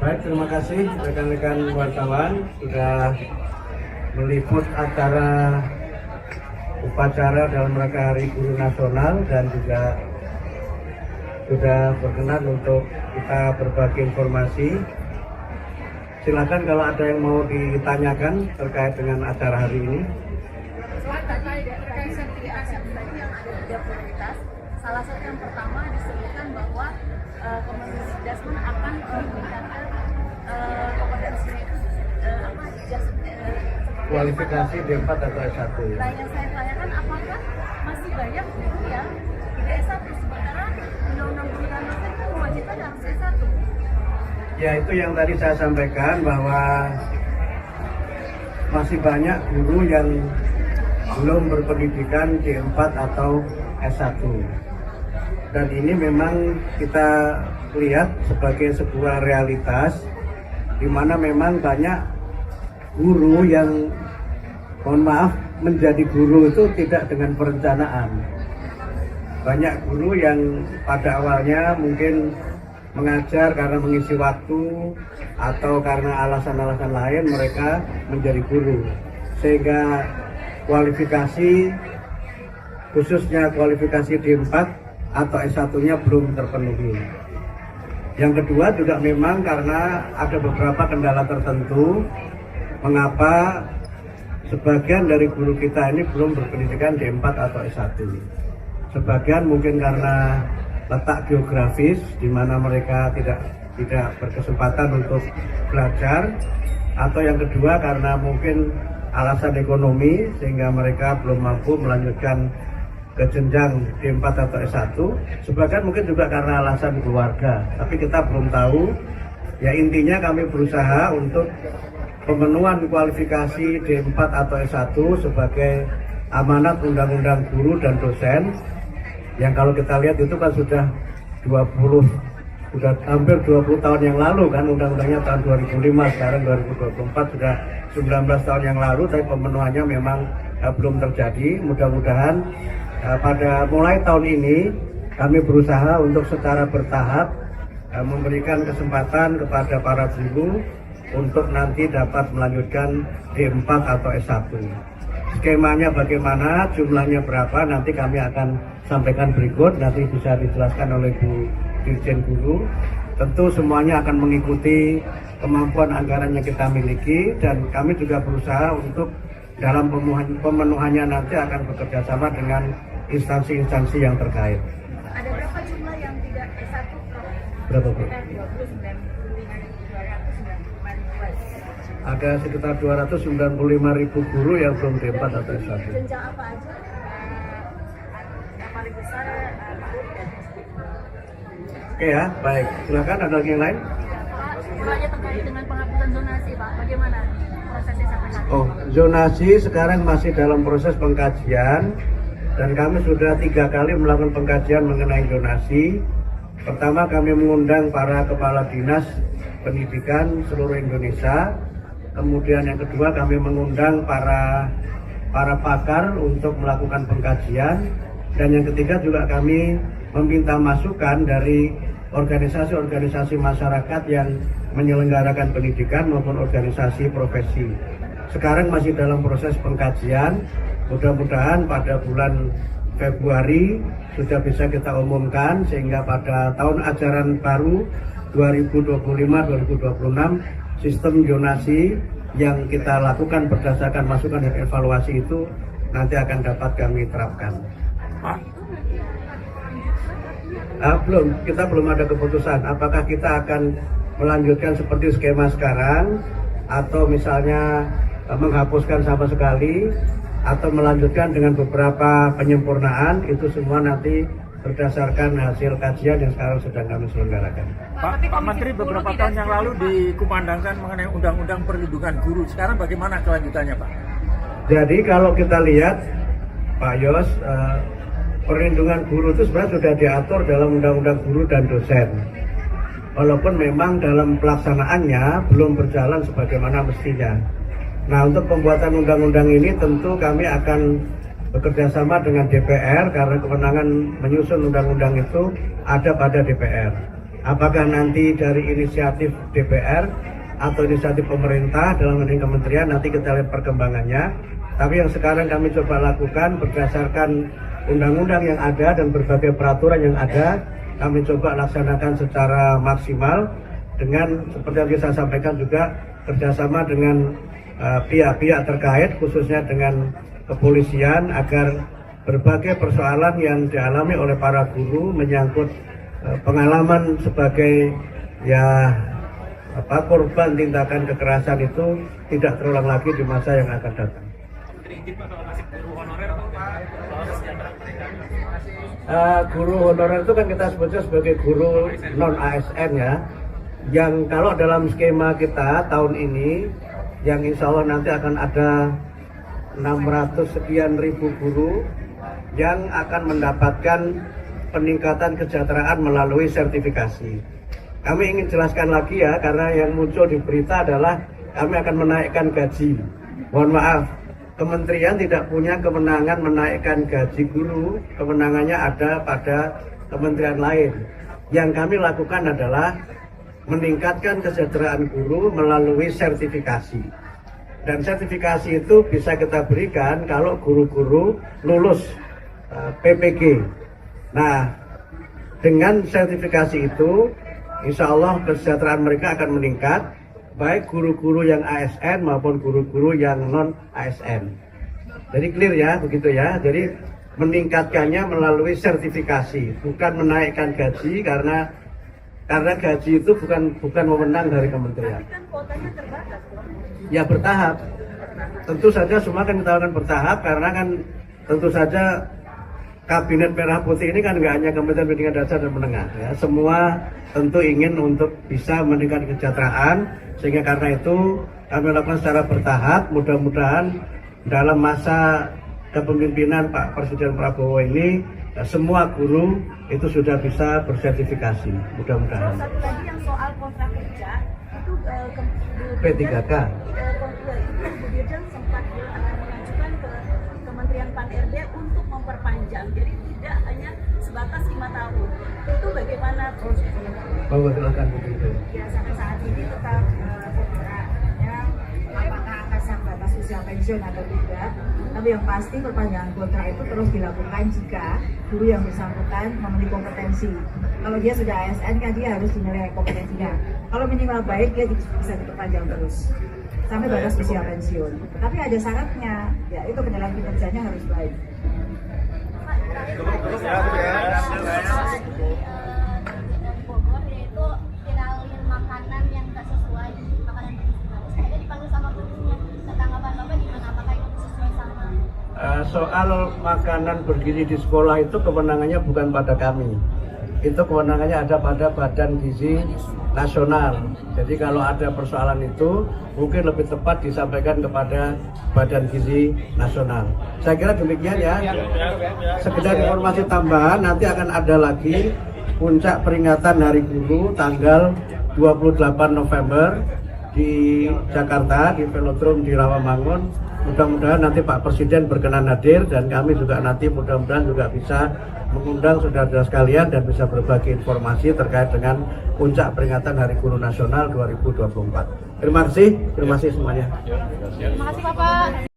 Baik, terima kasih rekan-rekan wartawan sudah meliput acara upacara dalam rangka Hari Guru Nasional dan juga sudah berkenan untuk kita berbagi informasi. Silakan kalau ada yang mau ditanyakan terkait dengan acara hari ini. Terkait sertifikasi tadi yang ada 3 prioritas, salah satu yang pertama disebutkan bahwa Kemendikbud akan meningkatkan kompetensi Kualifikasi D4 atau S1. Nah, yang saya tanyakan apakah masih banyak guru yang tidak S1 sementara Undang-Undang Guru dan Dosen kan mewajibkan harus S1. Ya, itu yang tadi saya sampaikan bahwa masih banyak guru yang belum berpendidikan D4 atau S1. Dan ini memang kita lihat sebagai sebuah realitas di mana memang banyak guru yang, mohon maaf, menjadi guru itu tidak dengan perencanaan. Banyak guru yang pada awalnya mungkin mengajar karena mengisi waktu atau karena alasan-alasan lain mereka menjadi guru, sehingga kualifikasi khususnya kualifikasi D4 atau S1-nya belum terpenuhi. Yang kedua juga memang karena ada beberapa kendala tertentu mengapa sebagian dari guru kita ini belum berpendidikan D4 atau S1. Sebagian mungkin karena letak geografis di mana mereka tidak berkesempatan untuk belajar, atau yang kedua karena mungkin alasan ekonomi sehingga mereka belum mampu melanjutkan ke jenjang D4 atau S1. Sebagian mungkin juga karena alasan keluarga, tapi kita belum tahu. Ya, intinya kami berusaha untuk pemenuhan kualifikasi D4 atau S1 sebagai amanat Undang-Undang Guru dan Dosen yang kalau kita lihat itu kan sudah hampir 20 tahun yang lalu kan, undang-undangnya tahun 2005, sekarang 2024 sudah 19 tahun yang lalu, tapi pemenuhannya memang belum terjadi. Mudah-mudahan pada mulai tahun ini kami berusaha untuk secara bertahap memberikan kesempatan kepada para guru untuk nanti dapat melanjutkan D4 atau S1. Skemanya bagaimana, jumlahnya berapa, nanti kami akan sampaikan berikut, nanti bisa dijelaskan oleh Bu Dirjen Guru. Tentu semuanya akan mengikuti kemampuan anggaran yang kita miliki, dan kami juga berusaha untuk dalam pemenuhannya nanti akan bekerja sama dengan instansi-instansi yang terkait. Ada berapa jumlah yang tidak S1? Berapa, Bu? Ada sekitar 295.000 guru yang belum D4 atau S1. Jenjang apa aja? Yang paling besar Oke ya, baik. Silakan, ada lagi yang lain? Pak, semuanya terkait dengan penghapusan zonasi, Pak. Bagaimana prosesnya sampai saat ini? Oh, zonasi sekarang masih dalam proses pengkajian dan kami sudah 3 kali melakukan pengkajian mengenai zonasi. Pertama, kami mengundang para kepala dinas pendidikan seluruh Indonesia. Kemudian yang kedua, kami mengundang para pakar untuk melakukan pengkajian, dan yang ketiga juga kami meminta masukan dari organisasi-organisasi masyarakat yang menyelenggarakan pendidikan maupun organisasi profesi. Sekarang masih dalam proses pengkajian. Mudah-mudahan pada bulan Februari sudah bisa kita umumkan, sehingga pada tahun ajaran baru 2025-2026 sistem zonasi yang kita lakukan berdasarkan masukan dan evaluasi itu nanti akan dapat kami terapkan. Kita belum ada keputusan apakah kita akan melanjutkan seperti skema sekarang, atau misalnya menghapuskan sama sekali, atau melanjutkan dengan beberapa penyempurnaan. Itu semua nanti berdasarkan hasil kajian yang sekarang sedang kami selenggarakan. Pak Menteri, beberapa tahun yang lalu dikumandangkan mengenai Undang-Undang Perlindungan Guru. Sekarang bagaimana kelanjutannya, Pak? Jadi kalau kita lihat, Pak Yos, perlindungan guru itu sebenarnya sudah diatur dalam Undang-Undang Guru dan Dosen. Walaupun memang dalam pelaksanaannya belum berjalan sebagaimana mestinya. Nah, untuk pembuatan undang-undang ini tentu kami akan bekerja sama dengan DPR, karena kewenangan menyusun undang-undang itu ada pada DPR. apakah nanti dari inisiatif DPR atau inisiatif pemerintah dalam ini kementerian, nanti kita lihat perkembangannya. Tapi yang sekarang kami coba lakukan berdasarkan undang-undang yang ada dan berbagai peraturan yang ada, kami coba laksanakan secara maksimal dengan seperti yang saya sampaikan juga kerjasama dengan pihak-pihak terkait, khususnya dengan kepolisian, agar berbagai persoalan yang dialami oleh para guru menyangkut pengalaman sebagai korban tindakan kekerasan itu tidak terulang lagi di masa yang akan datang. Guru honorer itu kan kita sebutnya sebagai guru non ASN ya, yang kalau dalam skema kita tahun ini, yang insya Allah nanti akan ada 600 sekian ribu guru yang akan mendapatkan peningkatan kesejahteraan melalui sertifikasi. Kami ingin jelaskan lagi ya, karena yang muncul di berita adalah kami akan menaikkan gaji. Mohon maaf, kementerian tidak punya kewenangan menaikkan gaji guru, kewenangannya ada pada kementerian lain. Yang kami lakukan adalah meningkatkan kesejahteraan guru melalui sertifikasi. Dan sertifikasi itu bisa kita berikan kalau guru-guru lulus PPG. Nah, dengan sertifikasi itu, insya Allah kesejahteraan mereka akan meningkat, baik guru-guru yang ASN maupun guru-guru yang non ASN. Jadi clear ya, begitu ya. Jadi meningkatkannya melalui sertifikasi, bukan menaikkan gaji karena gaji itu bukan wewenang dari kementerian. Tapi kan kuotanya terbatas, Bro. Ya bertahap. Tentu saja semua kan kita lakukan bertahap, karena kan tentu saja Kabinet Merah Putih ini kan nggak hanya Kementerian Pendidikan Dasar dan Menengah ya, semua tentu ingin untuk bisa meningkatkan kesejahteraan, sehingga karena itu kami lakukan secara bertahap. Mudah-mudahan dalam masa kepemimpinan Pak Presiden Prabowo ini semua guru itu sudah bisa bersertifikasi, mudah-mudahan. Satu lagi yang soal kontrak kerja itu P3K. Bu Dirjen sempat mengajukan ke Kementerian Pan-RB untuk memperpanjang, jadi tidak hanya sebatas 5 tahun. Itu bagaimana prosesnya? Bapak silakan begitu. Ya, sampai saat ini tetap ya, apakah akan sampai batas usia pensiun atau tidak. Tapi yang pasti perpanjangan kontrak itu terus dilakukan jika guru yang bersangkutan memenuhi kompetensi. Kalau dia sudah ASN kan dia harus dinilai kompetensinya. Kalau minimal baik dia bisa diperpanjang terus sampai batas usia pensiun. Tapi ada syaratnya, ya itu penilaian kinerjanya harus baik. Bogor, yaitu viralin makanan yang tak sesuai, makanan saya dipanggil sama gurunya. Tanggapan Bapak gimana? Apakah itu sesuai sama? Soal makanan bergizi di sekolah itu kewenangannya bukan pada kami. Itu kewenangannya ada pada Badan Gizi Nasional. Jadi kalau ada persoalan itu mungkin lebih tepat disampaikan kepada Badan Gizi Nasional. Saya kira demikian ya. Sekedar informasi tambahan, nanti akan ada lagi puncak peringatan Hari Guru tanggal 28 November di Jakarta, di Velodrome di Rawamangun. Mudah-mudahan nanti Pak Presiden berkenan hadir, dan kami juga nanti mudah-mudahan juga bisa mengundang saudara-saudara sekalian dan bisa berbagi informasi terkait dengan puncak peringatan Hari Guru Nasional 2024. Terima kasih semuanya. Terima kasih Bapak.